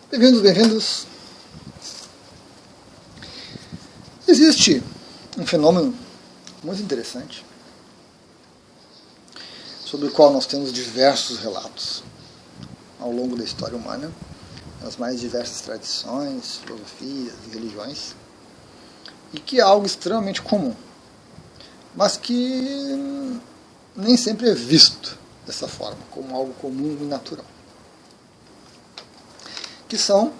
Bem-vindos, bem-vindos. Existe um fenômeno muito interessante, sobre o qual nós temos diversos relatos ao longo da história humana, nas mais diversas tradições, filosofias e religiões, e que é algo extremamente comum, mas que nem sempre é visto dessa forma, como algo comum e natural, que são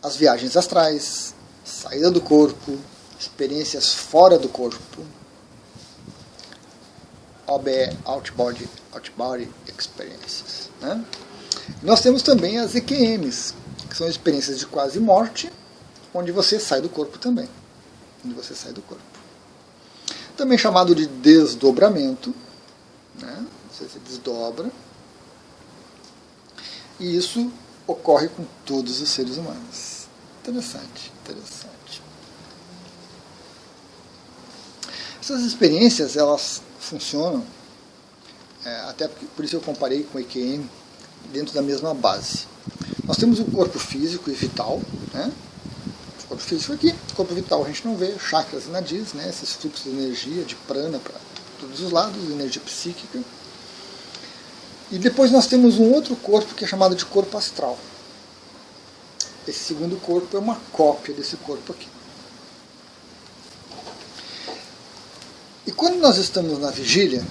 as viagens astrais, saída do corpo, experiências fora do corpo, OBE, Out Body Experiences. Né? Nós temos também as EQMs, que são experiências de quase morte, onde você sai do corpo também. Também chamado de desdobramento, né? Você se desdobra, e isso ocorre com todos os seres humanos. Interessante. Essas experiências, elas funcionam, até por isso eu comparei com o EQM, dentro da mesma base. Nós temos o corpo físico e vital, né? O corpo físico aqui, o corpo vital a gente não vê, chakras e nadis, né? Esses fluxos de energia, de prana para todos os lados, energia psíquica. E depois nós temos um outro corpo que é chamado de corpo astral. Esse segundo corpo é uma cópia desse corpo aqui. E quando nós estamos na vigília,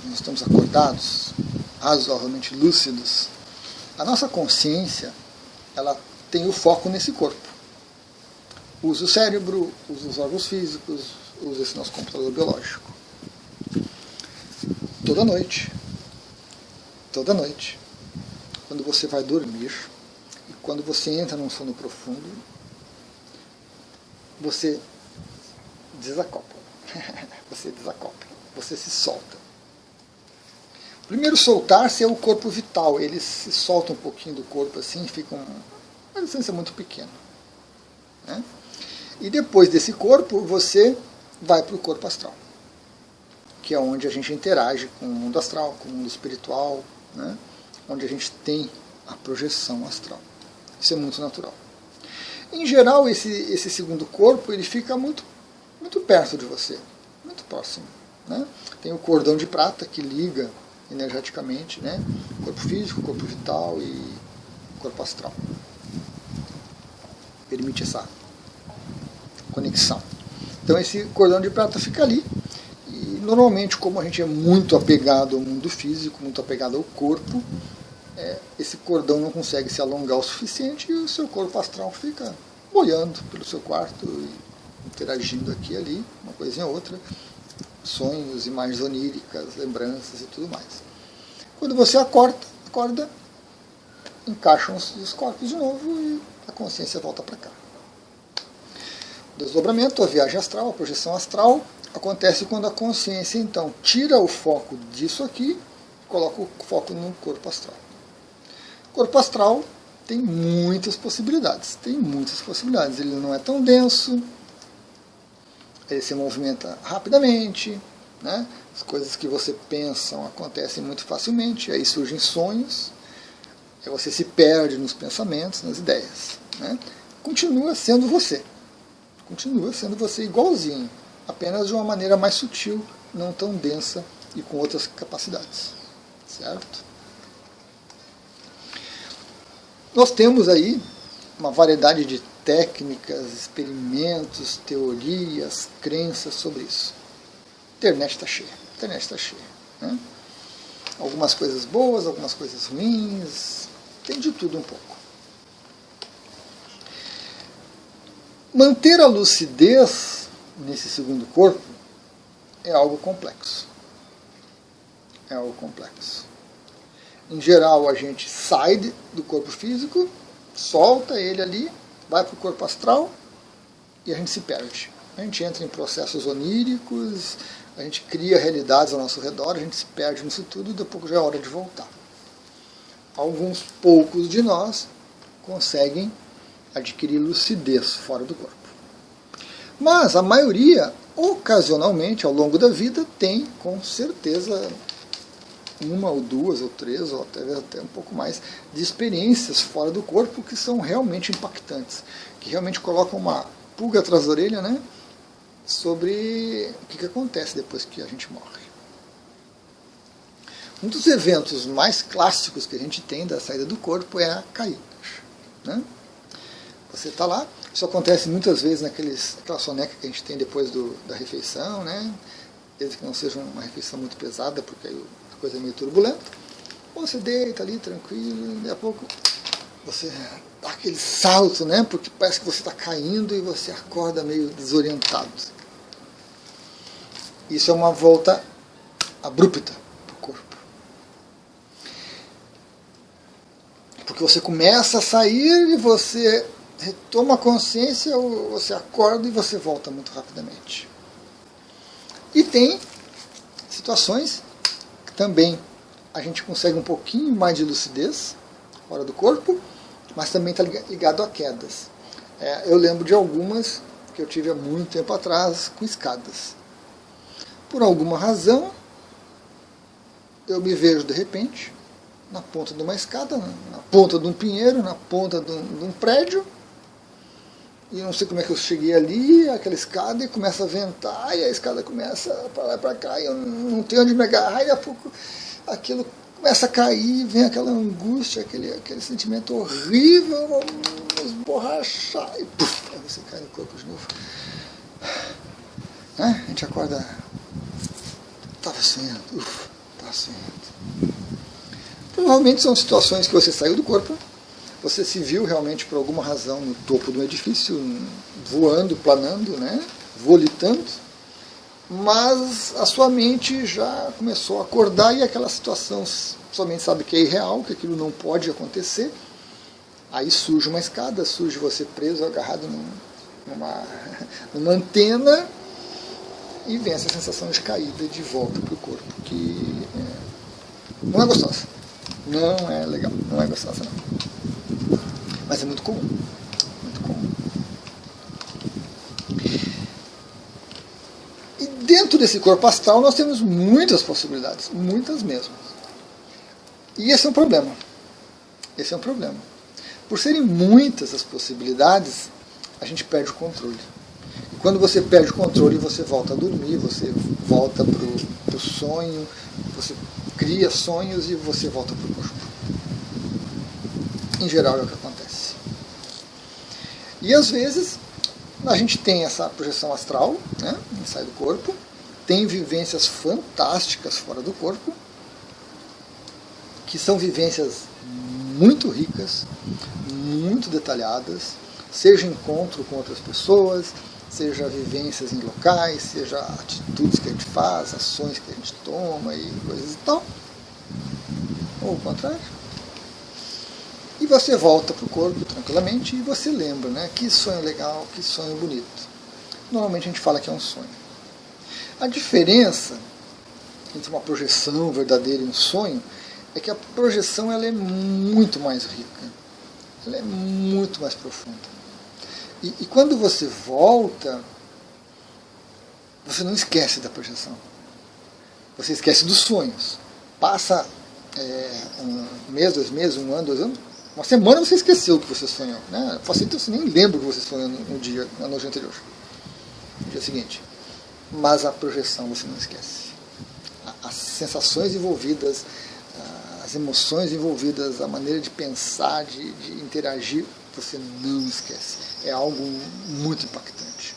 nós estamos acordados, razoavelmente lúcidos, a nossa consciência, ela tem o foco nesse corpo. Usa o cérebro, usa os órgãos físicos, usa esse nosso computador biológico. Toda noite, quando você vai dormir, e quando você entra num sono profundo, você desacopla. Você se solta. Primeiro soltar-se é o corpo vital, ele se solta um pouquinho do corpo assim, fica uma distância muito pequena. Né? E depois desse corpo, você vai para o corpo astral, que é onde a gente interage com o mundo astral, com o mundo espiritual, né? Onde a gente tem a projeção astral. Isso é muito natural. Em geral, esse segundo corpo ele fica muito perto de você, muito próximo. Né? Tem o cordão de prata que liga energeticamente, né? Corpo físico, corpo vital e corpo astral. Permite essa conexão. Então esse cordão de prata fica ali. E normalmente, como a gente é muito apegado ao mundo físico, muito apegado ao corpo, esse cordão não consegue se alongar o suficiente e o seu corpo astral fica boiando pelo seu quarto e interagindo aqui e ali, uma coisinha ou outra, sonhos, imagens oníricas, lembranças e tudo mais. Quando você acorda, encaixam os corpos de novo e a consciência volta para cá. O desdobramento, a viagem astral, a projeção astral, acontece quando a consciência, então, tira o foco disso aqui e coloca o foco no corpo astral. O corpo astral tem muitas possibilidades. Ele não é tão denso, ele se movimenta rapidamente, né? As coisas que você pensa acontecem muito facilmente, aí surgem sonhos, aí você se perde nos pensamentos, nas ideias. Né? Continua sendo você igualzinho, apenas de uma maneira mais sutil, não tão densa e com outras capacidades. Certo? Nós temos aí uma variedade de técnicas, experimentos, teorias, crenças sobre isso. A internet está cheia. Né? Algumas coisas boas, algumas coisas ruins, tem de tudo um pouco. Manter a lucidez nesse segundo corpo é algo complexo. Em geral, a gente sai do corpo físico, solta ele ali, vai para o corpo astral e a gente se perde. A gente entra em processos oníricos, a gente cria realidades ao nosso redor, a gente se perde nisso tudo e depois já é hora de voltar. Alguns poucos de nós conseguem adquirir lucidez fora do corpo. Mas a maioria, ocasionalmente, ao longo da vida, tem com certeza uma ou duas ou três ou até um pouco mais de experiências fora do corpo que são realmente impactantes, que realmente colocam uma pulga atrás da orelha, né, sobre o que acontece depois que a gente morre. Um dos eventos mais clássicos que a gente tem da saída do corpo é a caída, né? Você está lá, isso acontece muitas vezes naquela soneca que a gente tem depois da refeição, né? Desde que não seja uma refeição muito pesada, porque aí a coisa é meio turbulenta. Ou você deita ali tranquilo, e daqui a pouco você dá aquele salto, né? Porque parece que você está caindo e você acorda meio desorientado. Isso é uma volta abrupta para o corpo. Porque você começa a sair e você retoma a consciência, ou você acorda e você volta muito rapidamente. E tem situações que também a gente consegue um pouquinho mais de lucidez fora do corpo, mas também está ligado a quedas. Eu lembro de algumas que eu tive há muito tempo atrás com escadas. Por alguma razão, eu me vejo de repente na ponta de uma escada, na ponta de um pinheiro, na ponta de um prédio, e não sei como é que eu cheguei ali, aquela escada, e começa a ventar, e a escada começa para lá e para cá, e eu não tenho onde me agarrar, e a pouco aquilo começa a cair, vem aquela angústia, aquele sentimento horrível, esborrachar, e puf, aí você cai no corpo de novo. A gente acorda, estava sonhando, estava sonhando. Provavelmente são situações que você saiu do corpo, você se viu realmente por alguma razão no topo do edifício, voando, planando, né, volitando, mas a sua mente já começou a acordar e aquela situação sua mente sabe que é irreal, que aquilo não pode acontecer. Aí surge uma escada, surge você preso, agarrado numa antena, e vem essa sensação de caída de volta para o corpo, que não é gostosa. Não é legal, não é gostosa não. Mas é muito comum. Muito comum. E dentro desse corpo astral nós temos muitas possibilidades, muitas mesmo. E esse é um problema. Esse é um problema. Por serem muitas as possibilidades, a gente perde o controle. E quando você perde o controle, você volta a dormir, você volta para o sonho, você cria sonhos e você volta para o corpo. Em geral é o que acontece. E às vezes a gente tem essa projeção astral, né, sai do corpo, tem vivências fantásticas fora do corpo, que são vivências muito ricas, muito detalhadas, seja encontro com outras pessoas, seja vivências em locais, seja atitudes que a gente faz, ações que a gente toma e coisas e tal, ou o contrário. E você volta para o corpo tranquilamente e você lembra, né? Que sonho legal, que sonho bonito. Normalmente a gente fala que é um sonho. A diferença entre uma projeção verdadeira e um sonho é que a projeção ela é muito mais rica, ela é muito mais profunda. E quando você volta, você não esquece da projeção. Você esquece dos sonhos. Passa um mês, 2 meses, 1 ano, 2 anos, uma semana você esqueceu o que você sonhou, né? Então você nem lembra o que você sonhou na noite anterior, no dia seguinte. Mas a projeção você não esquece. As sensações envolvidas, as emoções envolvidas, a maneira de pensar, de interagir, você não esquece. É algo muito impactante.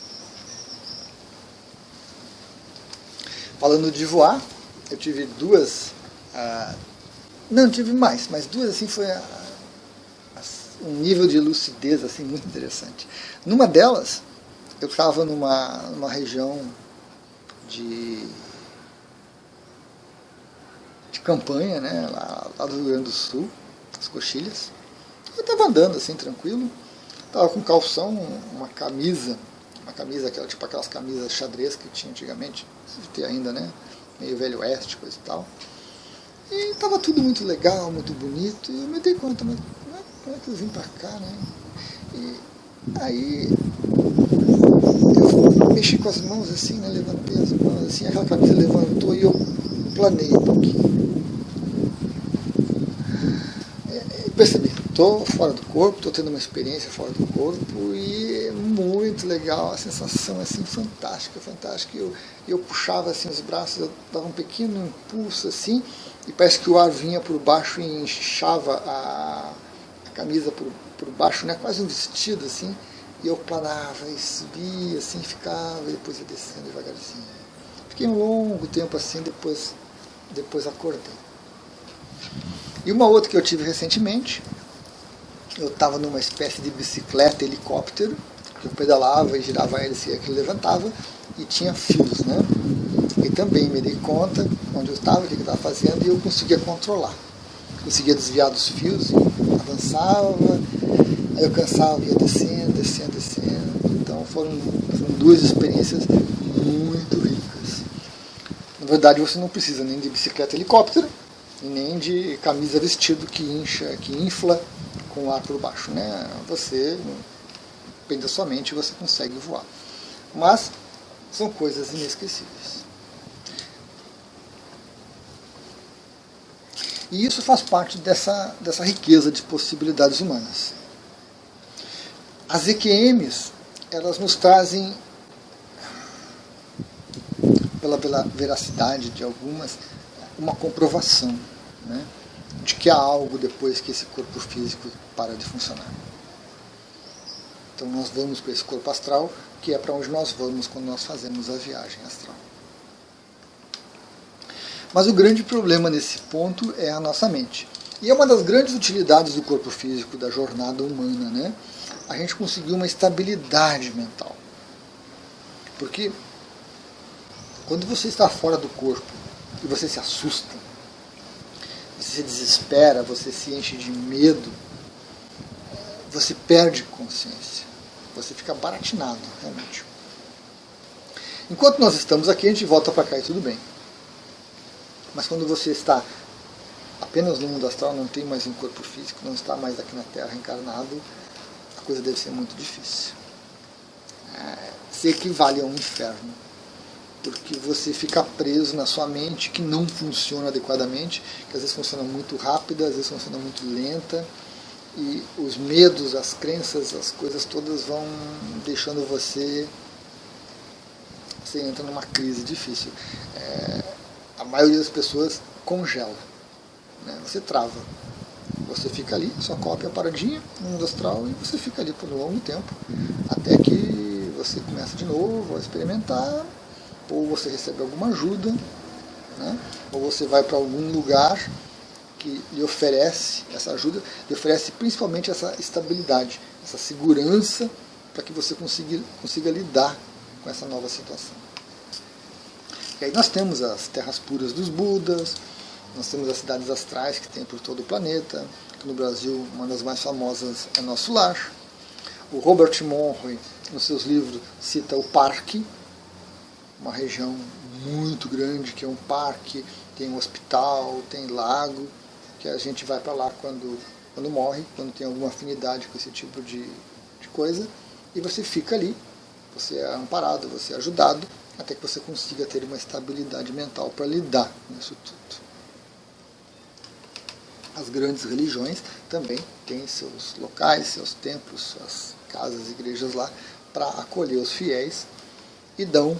Falando de voar, eu tive 2, não tive mais, mas 2 assim foi um nível de lucidez assim muito interessante. Numa delas, eu estava numa região de campanha, né, lá do Rio Grande do Sul, as Coxilhas. Eu estava andando assim tranquilo, estava com calção, uma camisa tipo aquelas camisas xadrez que tinha antigamente, se ter ainda, né, meio velho oeste, coisa e tal. E estava tudo muito legal, muito bonito, e eu me dei conta, mas como é que eu vim para cá, né? E aí eu mexi com as mãos assim, né, levantei as mãos assim, aquela camisa levantou e eu planei um pouquinho. percebi, estou fora do corpo, estou tendo uma experiência fora do corpo e é muito legal, a sensação assim fantástica, fantástica. Eu puxava assim os braços, eu dava um pequeno impulso assim e parece que o ar vinha por baixo e enxava a camisa por baixo, né, quase um vestido assim, e eu planava e subia assim, ficava e depois ia descendo devagarzinho. Fiquei um longo tempo assim, depois acordei. E uma outra que eu tive recentemente, eu estava numa espécie de bicicleta helicóptero, que eu pedalava e girava a hélice e aquilo levantava, e tinha fios, né? E também me dei conta onde eu estava, o que eu estava fazendo, e eu conseguia controlar. Conseguia desviar dos fios, e avançava, aí eu cansava, ia descendo, descendo, descendo. Então foram duas experiências muito ricas. Na verdade, você não precisa nem de bicicleta helicóptero, e nem de camisa vestido que infla com o ar por baixo, né? Você, depende da sua mente, você consegue voar. Mas são coisas inesquecíveis. E isso faz parte dessa riqueza de possibilidades humanas. As EQMs, elas nos trazem, pela veracidade de algumas, uma comprovação, né, de que há algo depois que esse corpo físico para de funcionar. Então nós vamos para esse corpo astral, que é para onde nós vamos quando nós fazemos a viagem astral. Mas o grande problema nesse ponto é a nossa mente. E é uma das grandes utilidades do corpo físico, da jornada humana, né? A gente conseguir uma estabilidade mental. Porque quando você está fora do corpo e você se assusta, você se desespera, você se enche de medo, você perde consciência, você fica baratinado, realmente. Enquanto nós estamos aqui, a gente volta para cá e tudo bem. Mas quando você está apenas no mundo astral, não tem mais um corpo reencarnado, não está mais aqui na Terra encarnado, a coisa deve ser muito difícil. Se equivale a um inferno. Porque você fica preso na sua mente que não funciona adequadamente, que às vezes funciona muito rápida, às vezes funciona muito lenta, e os medos, as crenças, as coisas todas vão deixando você entra numa crise difícil. A maioria das pessoas congela, né? Você trava, você fica ali, sua cópia paradinha no mundo astral, e você fica ali por um longo tempo, até que você começa de novo a experimentar, ou você recebe alguma ajuda, né? Ou você vai para algum lugar que lhe oferece essa ajuda, lhe oferece principalmente essa estabilidade, essa segurança, para que você consiga lidar com essa nova situação. E aí nós temos as terras puras dos Budas, nós temos as cidades astrais que tem por todo o planeta, que no Brasil uma das mais famosas é Nosso Lar. O Robert Monroe, nos seus livros, cita o Parque, uma região muito grande, que é um parque, tem um hospital, tem lago, que a gente vai para lá quando morre, quando tem alguma afinidade com esse tipo de coisa, e você fica ali, você é amparado, você é ajudado, até que você consiga ter uma estabilidade mental para lidar com isso tudo. As grandes religiões também têm seus locais, seus templos, suas casas, igrejas lá, para acolher os fiéis e dão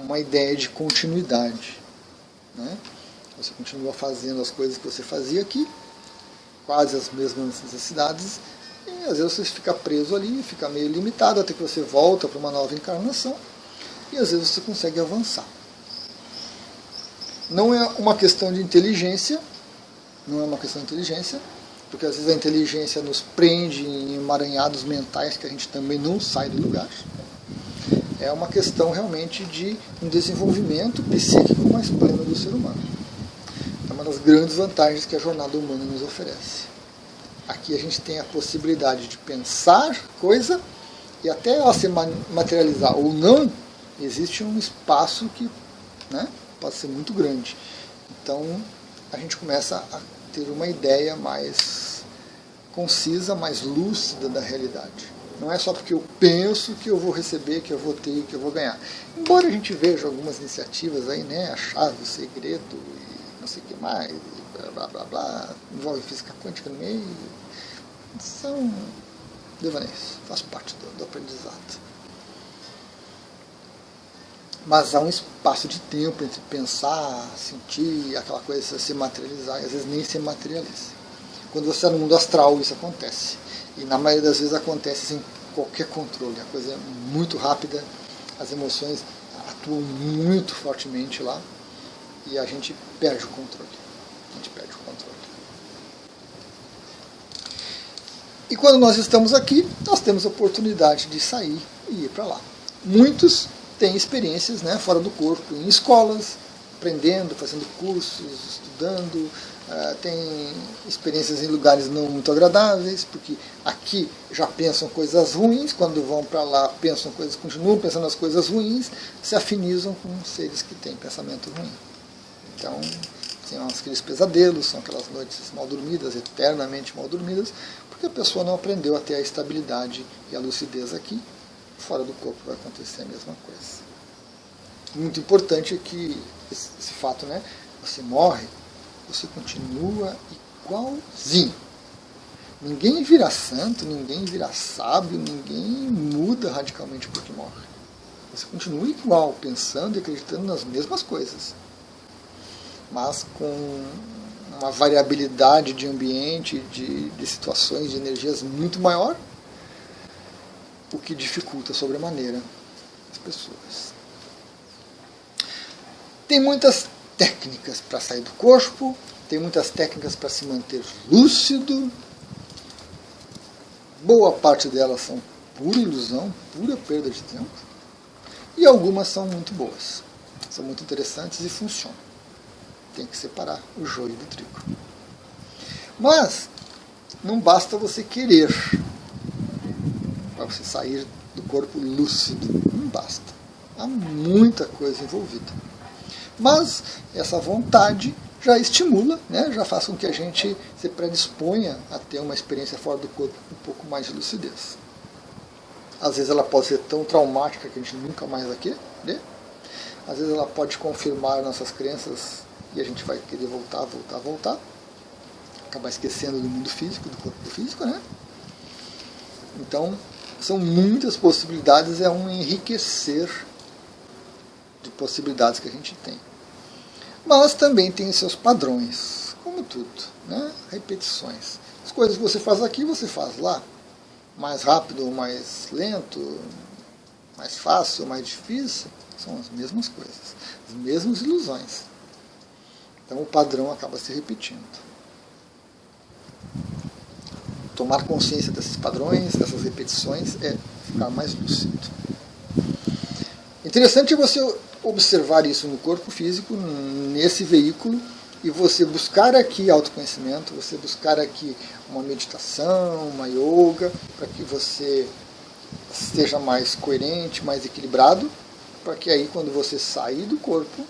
uma ideia de continuidade, né? Você continua fazendo as coisas que você fazia aqui, quase as mesmas necessidades, e às vezes você fica preso ali, fica meio limitado, até que você volta para uma nova encarnação, e às vezes você consegue avançar. Não é uma questão de inteligência, porque às vezes a inteligência nos prende em emaranhados mentais que a gente também não sai do lugar. É uma questão realmente de um desenvolvimento psíquico mais pleno do ser humano. É uma das grandes vantagens que a jornada humana nos oferece. Aqui a gente tem a possibilidade de pensar coisa, e até ela se materializar ou não, existe um espaço que, né, pode ser muito grande. Então a gente começa a ter uma ideia mais concisa, mais lúcida da realidade. Não é só porque eu penso que eu vou receber, que eu vou ter, que eu vou ganhar. Embora a gente veja algumas iniciativas aí, né, a chave, o segredo, e não sei o que mais, blá blá blá, envolve física quântica no meio. São devaneios, faz parte do aprendizado. Mas há um espaço de tempo entre pensar, sentir, aquela coisa se materializar, e às vezes nem se materializa. Quando você está no mundo astral, isso acontece. E na maioria das vezes acontece sem qualquer controle. A coisa é muito rápida, as emoções atuam muito fortemente lá, e a gente perde o controle. E quando nós estamos aqui, nós temos a oportunidade de sair e ir para lá. Muitos têm experiências, né, fora do corpo, em escolas, aprendendo, fazendo cursos, estudando, tem experiências em lugares não muito agradáveis, porque aqui já pensam coisas ruins, quando vão para lá continuam pensando as coisas ruins, se afinizam com seres que têm pensamento ruim. Então, são aqueles pesadelos, são aquelas noites mal dormidas, eternamente mal dormidas, porque a pessoa não aprendeu a ter a estabilidade e a lucidez aqui. Fora do corpo vai acontecer a mesma coisa. Muito importante é que esse fato, né? Você morre, você continua igualzinho. Ninguém vira santo, ninguém vira sábio, ninguém muda radicalmente porque morre. Você continua igual, pensando e acreditando nas mesmas coisas, mas com uma variabilidade de ambiente, de situações, de energias muito maior, o que dificulta sobremaneira as pessoas. Tem muitas técnicas para sair do corpo, tem muitas técnicas para se manter lúcido. Boa parte delas são pura ilusão, pura perda de tempo. E algumas são muito boas, são muito interessantes e funcionam. Tem que separar o joio do trigo. Mas não basta você querer para você sair do corpo lúcido. Não basta. Há muita coisa envolvida. Mas essa vontade já estimula, né? Já faz com que a gente se predisponha a ter uma experiência fora do corpo com um pouco mais de lucidez. Às vezes ela pode ser tão traumática que a gente nunca mais vai querer. Às vezes ela pode confirmar nossas crenças e a gente vai querer voltar. Acabar esquecendo do mundo físico, do corpo físico, né? Então, são muitas possibilidades, é um enriquecer de possibilidades que a gente tem. Mas também tem seus padrões, como tudo, né? Repetições. As coisas que você faz aqui, você faz lá. Mais rápido ou mais lento, mais fácil ou mais difícil, são as mesmas coisas, as mesmas ilusões. Então o padrão acaba se repetindo. Tomar consciência desses padrões, dessas repetições, é ficar mais lúcido. Interessante você observar isso no corpo físico, nesse veículo, e você buscar aqui autoconhecimento, você buscar aqui uma meditação, uma yoga, para que você seja mais coerente, mais equilibrado, para que aí quando você sair do corpo,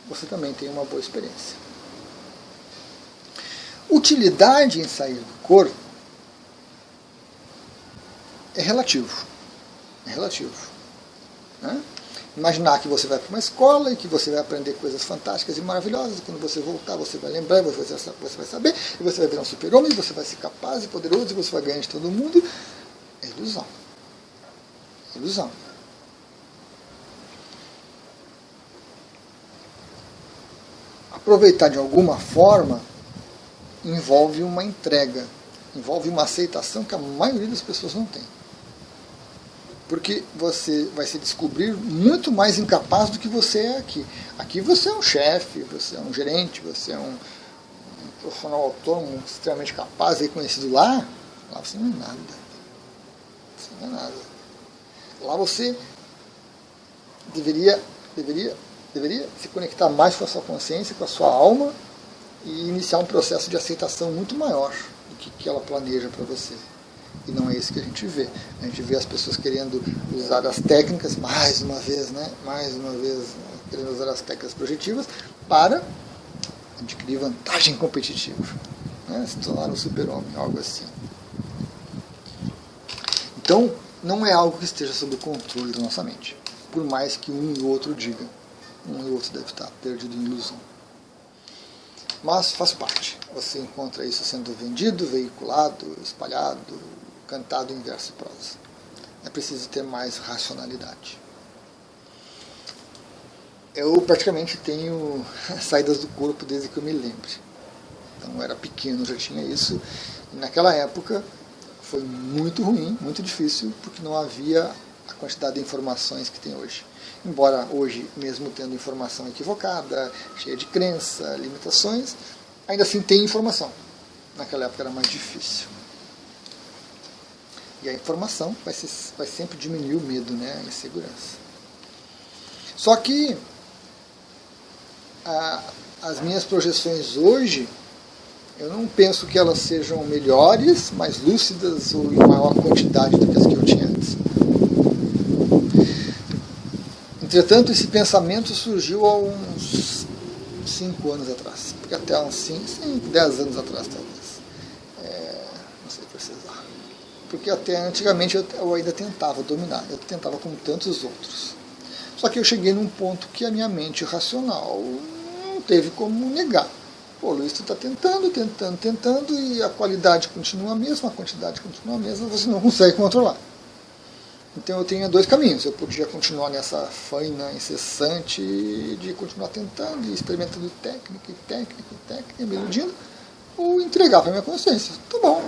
você também tenha uma boa experiência. Utilidade em sair do corpo é relativo. É relativo. Né? Imaginar que você vai para uma escola e que você vai aprender coisas fantásticas e maravilhosas, e quando você voltar você vai lembrar, você vai saber, e você vai virar um super-homem, você vai ser capaz e poderoso, e você vai ganhar de todo mundo. É ilusão. É ilusão. Aproveitar de alguma forma envolve uma entrega, envolve uma aceitação que a maioria das pessoas não tem. Porque você vai se descobrir muito mais incapaz do que você é aqui. Aqui você é um chefe, você é um gerente, você é um profissional autônomo extremamente capaz e reconhecido. Lá você não é nada. Você não é nada. Lá você deveria se conectar mais com a sua consciência, com a sua alma e iniciar um processo de aceitação muito maior do que ela planeja para você. E não é isso que a gente vê. A gente vê as pessoas querendo usar as técnicas, mais uma vez, querendo usar as técnicas projetivas para adquirir vantagem competitiva. Né? Se tornar um super-homem, algo assim. Então, não é algo que esteja sob o controle da nossa mente. Por mais que um e o outro diga. Um e o outro deve estar perdido em ilusão. Mas faz parte. Você encontra isso sendo vendido, veiculado, espalhado, cantado em verso e prosa. É preciso ter mais racionalidade. Eu praticamente tenho saídas do corpo desde que eu me lembre. Então eu era pequeno, já tinha isso. E naquela época foi muito ruim, muito difícil, porque não havia a quantidade de informações que tem hoje. Embora hoje, mesmo tendo informação equivocada, cheia de crença, limitações, ainda assim tem informação. Naquela época era mais difícil. E a informação vai sempre diminuir o medo, né, a insegurança. Só que as minhas projeções hoje, eu não penso que elas sejam melhores, mais lúcidas ou em maior quantidade do que as que eu tinha antes. Entretanto, esse pensamento surgiu há uns 5 anos atrás, porque até uns 10 anos atrás, talvez. Não sei precisar. Porque até antigamente eu ainda tentava dominar, eu tentava como tantos outros. Só que eu cheguei num ponto que a minha mente racional não teve como negar. Pô, Luiz, tu está tentando, e a qualidade continua a mesma, a quantidade continua a mesma, você não consegue controlar. Então eu tinha 2 caminhos. Eu podia continuar nessa faina incessante de continuar tentando e experimentando técnica, me iludindo, ou entregar para a minha consciência. Tá bom.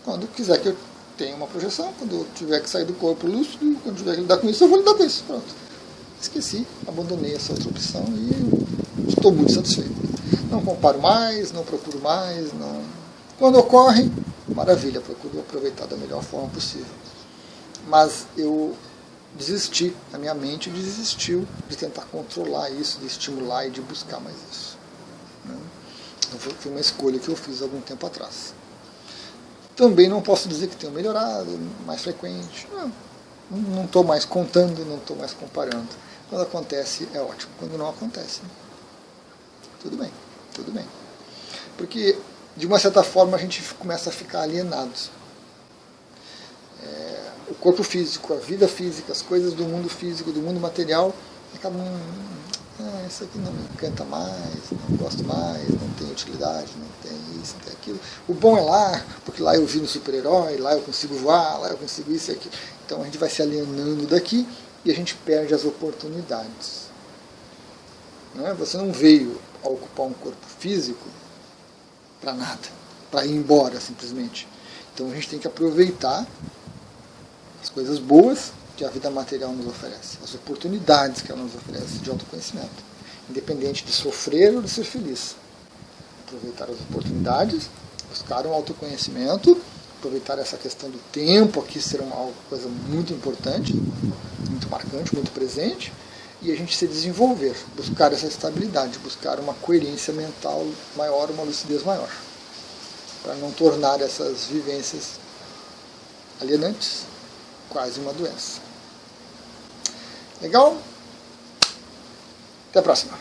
Quando quiser que eu tenha uma projeção, quando eu tiver que sair do corpo lúcido, quando eu tiver que lidar com isso, eu vou lidar com isso. Pronto. Esqueci, abandonei essa outra opção e estou muito satisfeito. Não comparo mais, não procuro mais. Não... Quando ocorre, maravilha, procuro aproveitar da melhor forma possível. Mas eu desisti, a minha mente desistiu de tentar controlar isso, de estimular e de buscar mais isso. Então foi uma escolha que eu fiz há algum tempo atrás. Também não posso dizer que tenho melhorado, mais frequente. Não estou mais contando, não estou mais comparando. Quando acontece, é ótimo. Quando não acontece, tudo bem. Porque, de uma certa forma, a gente começa a ficar alienado. O corpo físico, a vida física, as coisas do mundo físico, do mundo material, acabam, isso aqui não me encanta mais, não gosto mais, não tem utilidade, não tem isso, não tem aquilo. O bom é lá, porque lá eu viro um super-herói, lá eu consigo voar, lá eu consigo isso e aquilo. Então a gente vai se alienando daqui e a gente perde as oportunidades. Você não veio a ocupar um corpo físico para nada, para ir embora simplesmente. Então a gente tem que aproveitar as coisas boas que a vida material nos oferece, as oportunidades que ela nos oferece de autoconhecimento, independente de sofrer ou de ser feliz. Aproveitar as oportunidades, buscar um autoconhecimento, aproveitar essa questão do tempo aqui ser uma coisa muito importante, muito marcante, muito presente, e a gente se desenvolver, buscar essa estabilidade, buscar uma coerência mental maior, uma lucidez maior, para não tornar essas vivências alienantes quase uma doença. Legal? Até a próxima.